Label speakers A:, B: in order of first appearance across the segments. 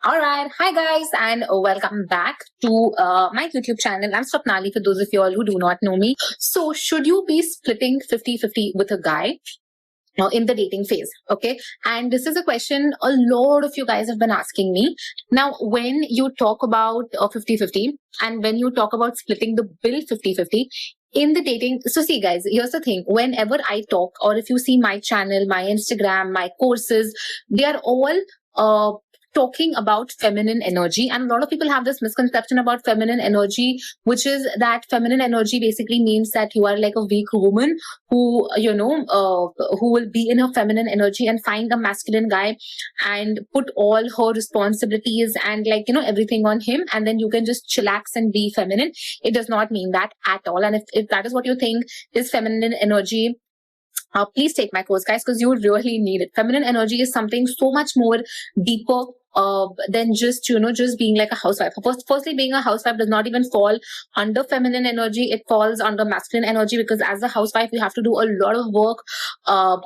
A: All right. Hi, guys, and welcome back to my YouTube channel. I'm Swapnali, for those of you all who do not know me. So, should you be splitting 50-50 with a guy in the dating phase? Okay. And this is a question a lot of you guys have been asking me. Now, when you talk about 50-50 and when you talk about splitting the bill 50-50, in the dating, so see guys, here's the thing. Whenever I talk, or if you see my channel, my Instagram, my courses, they are all talking about feminine energy. And a lot of people have this misconception about feminine energy, which is that feminine energy basically means that you are like a weak woman who who will be in her feminine energy and find a masculine guy and put all her responsibilities and everything on him, and then you can just chillax and be feminine. It does not mean that at all. And if that is what you think is feminine energy, please take my course, guys, because you really need it. Feminine energy is something so much more deeper than just just being like a housewife. Firstly, being a housewife does not even fall under feminine energy. It falls under masculine energy, because as a housewife you have to do a lot of work,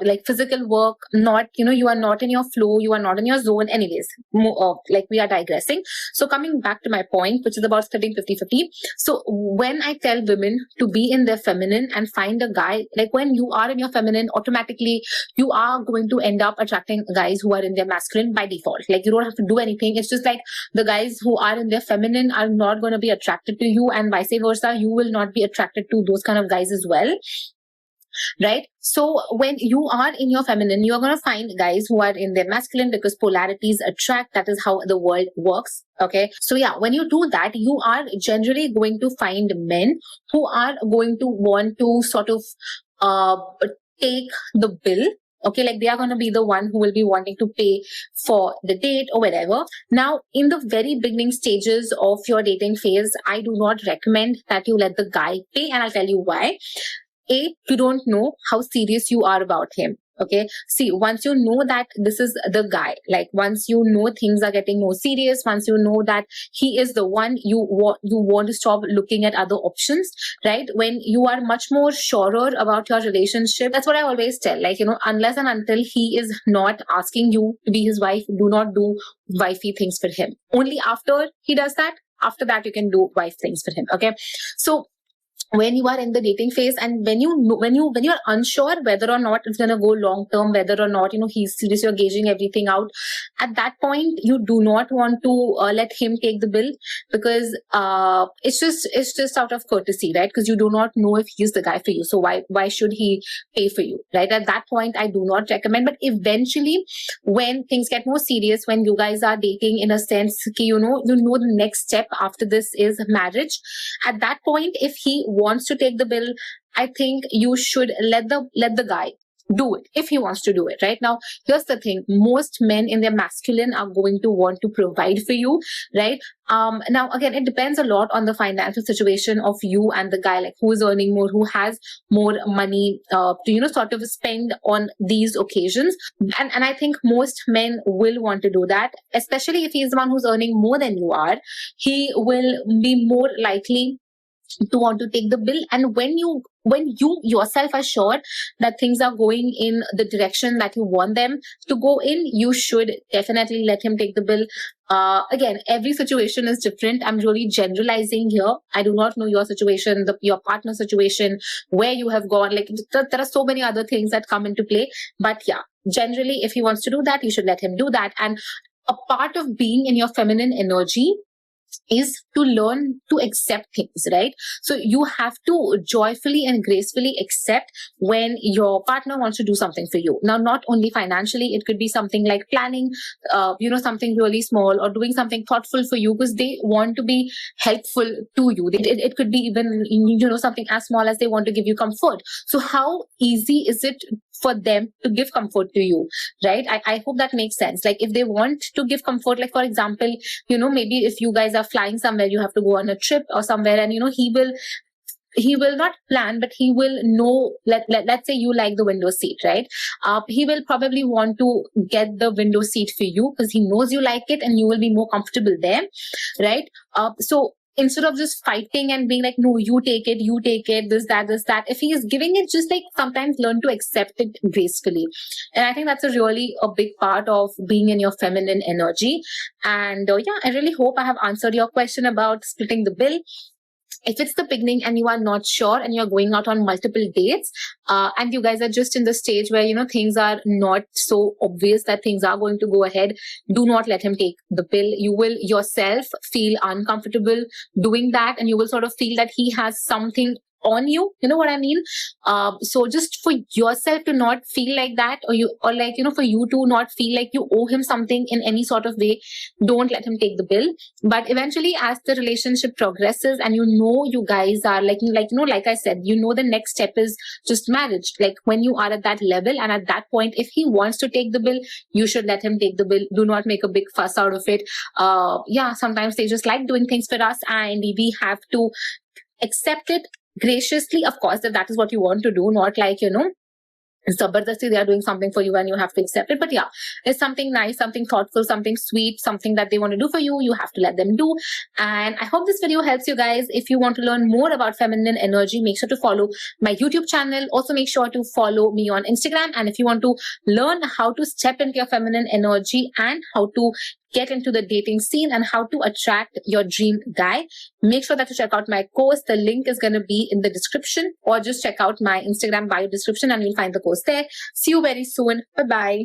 A: like physical work. Not you are not in your flow, you are not in your zone. Anyways, like we are digressing. So coming back to my point, which is about splitting 50-50. So when I tell women to be in their feminine and find a guy, like when you are in your feminine, automatically you are going to end up attracting guys who are in their masculine by default. Like you don't have to do anything. It's just like the guys who are in their feminine are not going to be attracted to you, and vice versa. You will not be attracted to those kind of guys as well. Right? So when you are in your feminine, you're going to find guys who are in their masculine, because polarities attract. That is how the world works. Okay. So yeah, when you do that, you are generally going to find men who are going to want to sort of take the bill. Okay, like they are going to be the one who will be wanting to pay for the date or whatever. Now, in the very beginning stages of your dating phase, I do not recommend that you let the guy pay, and I'll tell you why. You don't know how serious you are about him. Okay. See, once you know that this is the guy, like once you know things are getting more serious, once you know that he is the one, you want to stop looking at other options, right? When you are much more surer about your relationship, that's what I always tell. Like, unless and until he is not asking you to be his wife, do not do wifey things for him. Only after he does that, after that you can do wife things for him. Okay. So when you are in the dating phase, and when you are unsure whether or not it's going to go long term, whether or not he's serious, you're gauging everything out, at that point you do not want to let him take the bill, because it's just out of courtesy, right? Because you do not know if he's the guy for you, so why should he pay for you, right? At that point I do not recommend. But eventually, when things get more serious, when you guys are dating, in a sense, the next step after this is marriage, at that point, if he wants to take the bill, I think you should let the guy do it if he wants to do it. Right? Now, here's the thing: most men in their masculine are going to want to provide for you, right? Now again, it depends a lot on the financial situation of you and the guy, like who is earning more, who has more money to sort of spend on these occasions. And I think most men will want to do that, especially if he's the one who's earning more than you are. He will be more likely to want to take the bill. And when you yourself are sure that things are going in the direction that you want them to go in, you should definitely let him take the bill. Again, every situation is different. I'm really generalizing here. I do not know your situation, your partner situation, where you have gone. Like there are so many other things that come into play. But yeah, generally, if he wants to do that, you should let him do that. And a part of being in your feminine energy is to learn to accept things, right? So you have to joyfully and gracefully accept when your partner wants to do something for you. Now, not only financially, it could be something like planning, something really small, or doing something thoughtful for you because they want to be helpful to you. It could be even, something as small as they want to give you comfort. So how easy is it for them to give comfort to you, right? I hope that makes sense. Like if they want to give comfort, like for example, maybe if you guys are flying somewhere, you have to go on a trip or somewhere, and he will not plan, but he will know, let's say you like the window seat, right? He will probably want to get the window seat for you because he knows you like it and you will be more comfortable there, right? So instead of just fighting and being like, no, you take it, this, that. If he is giving it, just like sometimes learn to accept it gracefully. And I think that's a big part of being in your feminine energy. And yeah, I really hope I have answered your question about splitting the bill. If it's the beginning and you are not sure and you're going out on multiple dates, and you guys are just in the stage where, you know, things are not so obvious that things are going to go ahead, do not let him take the bill. You will yourself feel uncomfortable doing that, and you will sort of feel that he has something on you. You know what I mean? So just for yourself to not feel like that, or like, you know, for you to not feel like you owe him something in any sort of way, don't let him take the bill. But eventually, as the relationship progresses and you know you guys are like, you know, like I said, you know, the next step is just marriage. Like when you are at that level and at that point, if he wants to take the bill, you should let him take the bill. Do not make a big fuss out of it. Yeah, sometimes they just like doing things for us and we have to accept it graciously, of course, if that is what you want to do, not like, you know, zabardasti they are doing something for you and you have to accept it. But yeah, it's something nice, something thoughtful, something sweet, something that they want to do for you, you have to let them do. And I hope this video helps you guys. If you want to learn more about feminine energy, make sure to follow my YouTube channel. Also make sure to follow me on Instagram. And if you want to learn how to step into your feminine energy and how to get into the dating scene and how to attract your dream guy, make sure that you check out my course. The link is going to be in the description, or just check out my Instagram bio description and you'll find the course there. See you very soon. Bye-bye.